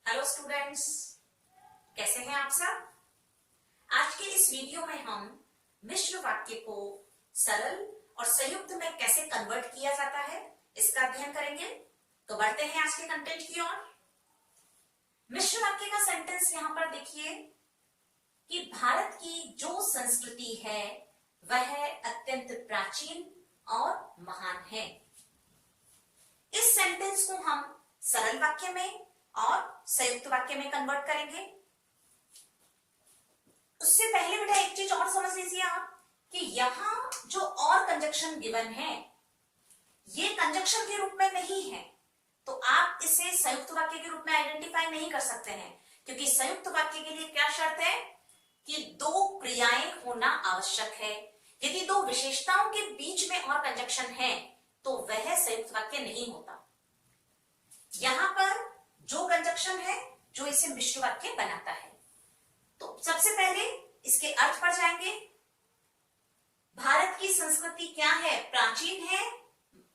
Hello students, कैसे हैं आप सब। आज के इस वीडियो में हम मिश्र वाक्य को सरल और संयुक्त में कैसे कन्वर्ट किया जाता है इसका अध्ययन करेंगे। तो बढ़ते हैं आज के कंटेंट की ओर। मिश्र वाक्य का सेंटेंस यहां पर देखिए कि भारत की जो संस्कृति है वह अत्यंत प्राचीन और महान है। इस सेंटेंस को हम सरल वाक्य में और संयुक्त वाक्य में कन्वर्ट करेंगे। उससे पहले बेटा एक चीज और समझ लीजिए आप कि यहां जो और कंजक्शन गिवन है ये कंजक्शन के रूप में नहीं है, तो आप इसे संयुक्त वाक्य के रूप में आइडेंटिफाई नहीं कर सकते हैं, क्योंकि संयुक्त वाक्य के लिए क्या शर्त है कि दो क्रियाएं होना आवश्यक है। यदि दो विशेषताओं के बीच में और कंजक्शन है तो वह संयुक्त वाक्य नहीं होता। यहां पर जो कंजक्शन है जो इसे मिश्र वाक्य बनाता है। तो सबसे पहले इसके अर्थ पर जाएंगे। भारत की संस्कृति क्या है? प्राचीन है,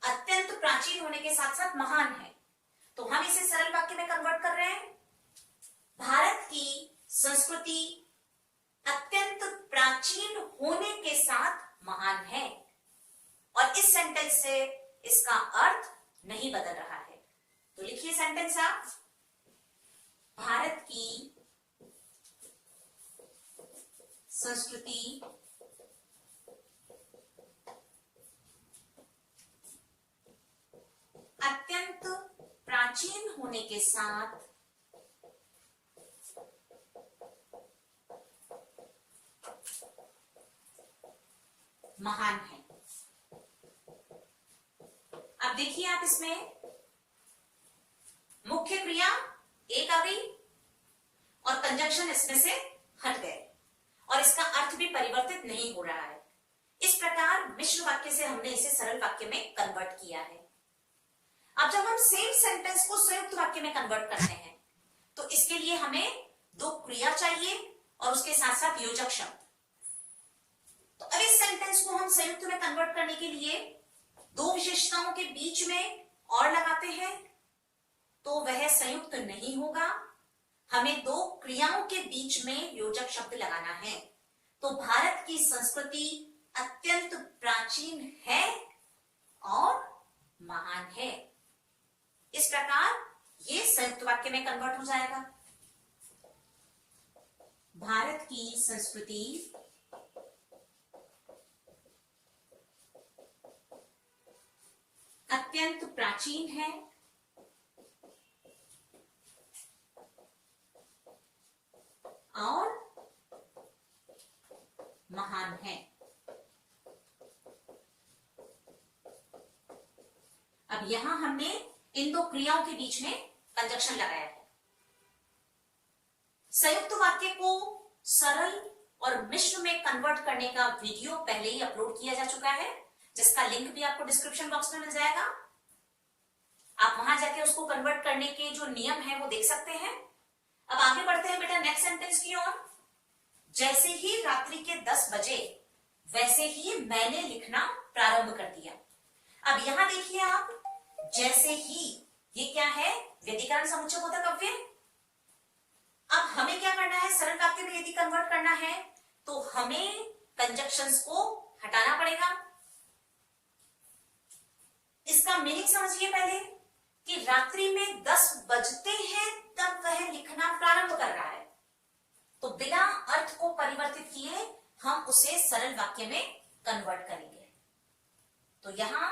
अत्यंत प्राचीन होने के साथ साथ महान है। तो हम इसे सरल वाक्य में कन्वर्ट कर रहे हैं। भारत की संस्कृति अत्यंत प्राचीन होने के साथ महान है, और इस सेंटेंस से इसका अर्थ नहीं बदल रहा है। तो लिखिए सेंटेंस आप, भारत की संस्कृति अत्यंत प्राचीन होने के साथ महान है। अब देखिए आप इसमें मुख्य क्रिया एक आ गई और कंजक्शन इसमें से हट गए और इसका अर्थ भी परिवर्तित नहीं हो रहा है। इस प्रकार मिश्र वाक्य से हमने इसे सरल वाक्य में कन्वर्ट किया है। अब जब हम सेम सेंटेंस को संयुक्त वाक्य में कन्वर्ट करते हैं तो इसके लिए हमें दो क्रिया चाहिए और उसके साथ साथ योजक शब्द। तो अब इस सेंटेंस को हम संयुक्त में कन्वर्ट करने के लिए दो विशेषताओं के बीच में और लगाते हैं तो वह संयुक्त नहीं होगा। हमें दो क्रियाओं के बीच में योजक शब्द लगाना है। तो भारत की संस्कृति अत्यंत प्राचीन है और महान है। इस प्रकार ये संयुक्त वाक्य में कन्वर्ट हो जाएगा। भारत की संस्कृति अत्यंत प्राचीन है और महान है। अब यहां हमने इन दो क्रियाओं के बीच में कंजक्शन लगाया है। संयुक्त वाक्य को सरल और मिश्र में कन्वर्ट करने का वीडियो पहले ही अपलोड किया जा चुका है, जिसका लिंक भी आपको डिस्क्रिप्शन बॉक्स में मिल जाएगा। आप वहां जाके उसको कन्वर्ट करने के जो नियम है वो देख सकते हैं। अब आगे बढ़ते हैं बेटा नेक्स्ट सेंटेंस की ओर। जैसे ही रात्रि के 10 बजे वैसे ही मैंने लिखना प्रारंभ कर दिया। अब यहां देखिए आप, जैसे ही, ये क्या है? व्यतिकरण समुच्चयबोधक अव्यय। अब हमें क्या करना है? सरल वाक्य में यदि कन्वर्ट करना है तो हमें कंजक्शंस को हटाना पड़ेगा। इसका मीनिंग समझिए पहले कि रात्रि में 10 बजते हैं तब वह लिखना प्रारंभ कर रहा है। तो बिना अर्थ को परिवर्तित किए हम उसे सरल वाक्य में कन्वर्ट करेंगे। तो यहां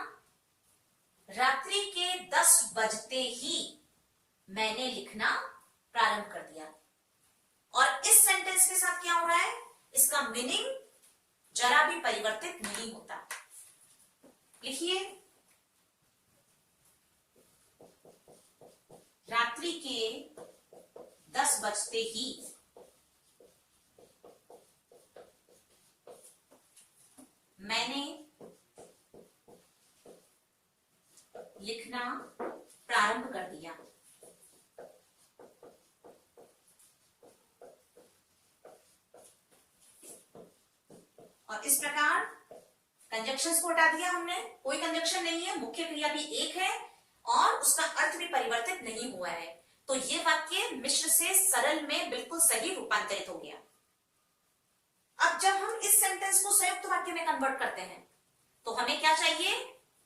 रात्रि के 10 बजते ही मैंने लिखना प्रारंभ कर दिया, और इस सेंटेंस के साथ क्या हो रहा है? इसका मीनिंग जरा भी परिवर्तित नहीं होता। लिखिए, रात्रि के 10 बजते ही मैंने लिखना प्रारंभ कर दिया। और इस प्रकार कंजक्शंस को हटा दिया हमने, कोई कंजक्शन नहीं है, मुख्य क्रिया भी एक है और उसका अर्थ भी परिवर्तित नहीं हुआ है। तो ये वाक्य मिश्र से सरल में बिल्कुल सही रूपांतरित हो गया। अब जब हम इस सेंटेंस को संयुक्त वाक्य में कन्वर्ट करते हैं तो हमें क्या चाहिए,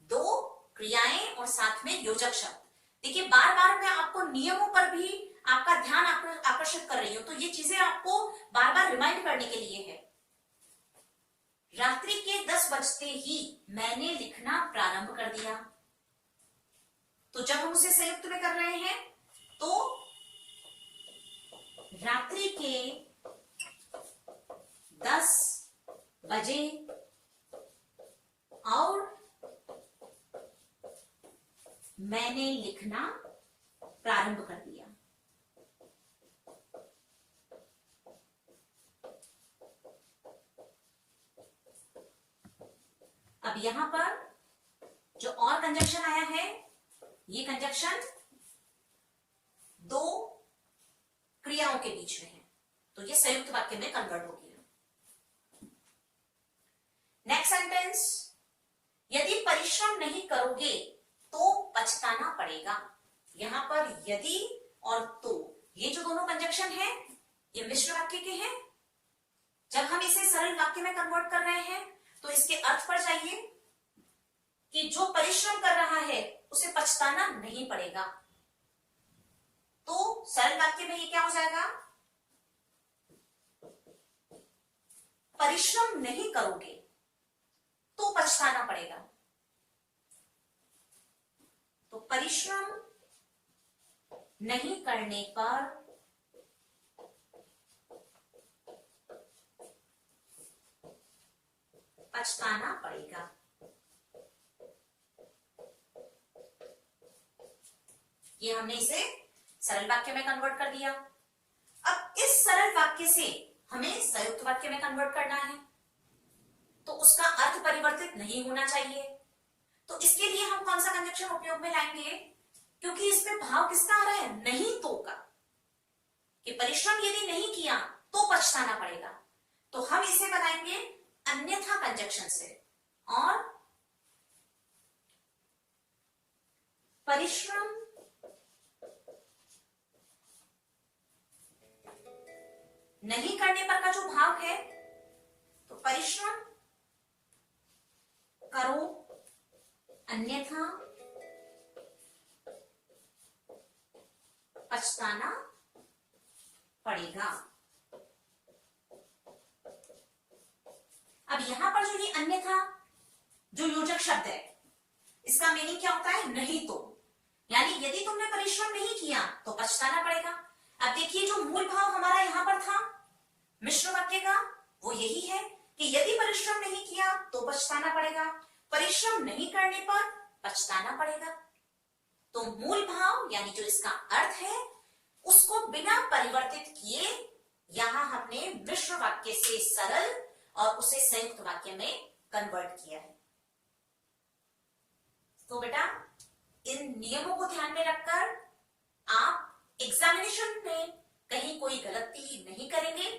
दो क्रियाएं और साथ में योजक शब्द। देखिए बार बार मैं आपको नियमों पर भी आपका ध्यान आकर्षित कर रही हूं, तो ये चीजें आपको बार बार रिमाइंड करने के लिए है। रात्रि के 10 बजते ही मैंने लिखना प्रारंभ कर दिया। तो जब हम उसे संयुक्त में कर रहे हैं तो रात्रि के 10 बजे और मैंने लिखना प्रारंभ कर दिया। अब यहां पर जो और कंजक्शन आया है, ये कंजक्शन दो क्रियाओं के बीच में है, तो ये संयुक्त वाक्य में कन्वर्ट हो गया। नेक्स्ट सेंटेंस, यदि परिश्रम नहीं करोगे तो पछताना पड़ेगा। यहां पर यदि और तो, ये जो दोनों कंजक्शन है ये मिश्र वाक्य के हैं। जब हम इसे सरल वाक्य में कन्वर्ट कर रहे हैं तो इसके अर्थ पर जाइए कि जो परिश्रम कर रहा है उसे पछताना नहीं पड़ेगा। तो सरल वाक्य में ये क्या हो जाएगा, परिश्रम नहीं करोगे तो पछताना पड़ेगा। तो परिश्रम नहीं करने पर पछताना पड़ेगा। ये हमने इसे सरल वाक्य में कन्वर्ट कर दिया। अब इस सरल वाक्य से हमें संयुक्त वाक्य में कन्वर्ट करना है, तो उसका अर्थ परिवर्तित नहीं होना चाहिए। तो इसके लिए हम कौन सा कंजक्शन उपयोग में लाएंगे, क्योंकि इसमें भाव किसका आ रहा है, नहीं तो का, कि परिश्रम यदि नहीं किया तो पछताना पड़ेगा। तो हम इसे बनाएंगे अन्यथा कंजक्शन से, और परिश्रम नहीं करने पर का जो भाव है, तो परिश्रम करो अन्यथा पछताना पड़ेगा। अब यहां पर जो ये अन्यथा जो योजक शब्द है, इसका मीनिंग क्या होता है, नहीं तो, यानी यदि तुमने परिश्रम नहीं किया तो पछताना पड़ेगा। अब देखिए जो मूल भाव हमारा यहां पर था मिश्र वाक्य का, वो यही है कि यदि परिश्रम नहीं किया तो पछताना पड़ेगा, परिश्रम नहीं करने पर पछताना पड़ेगा। तो मूल भाव यानी जो इसका अर्थ है उसको बिना परिवर्तित किए यहां हमने मिश्र वाक्य से सरल और उसे संयुक्त वाक्य में कन्वर्ट किया है। तो बेटा इन नियमों को ध्यान में रखकर आप एग्जामिनेशन में कहीं कोई गलती नहीं करेंगे।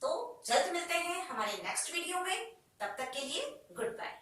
तो जल्द मिलते हैं हमारे नेक्स्ट वीडियो में, तब तक के लिए गुड बाय।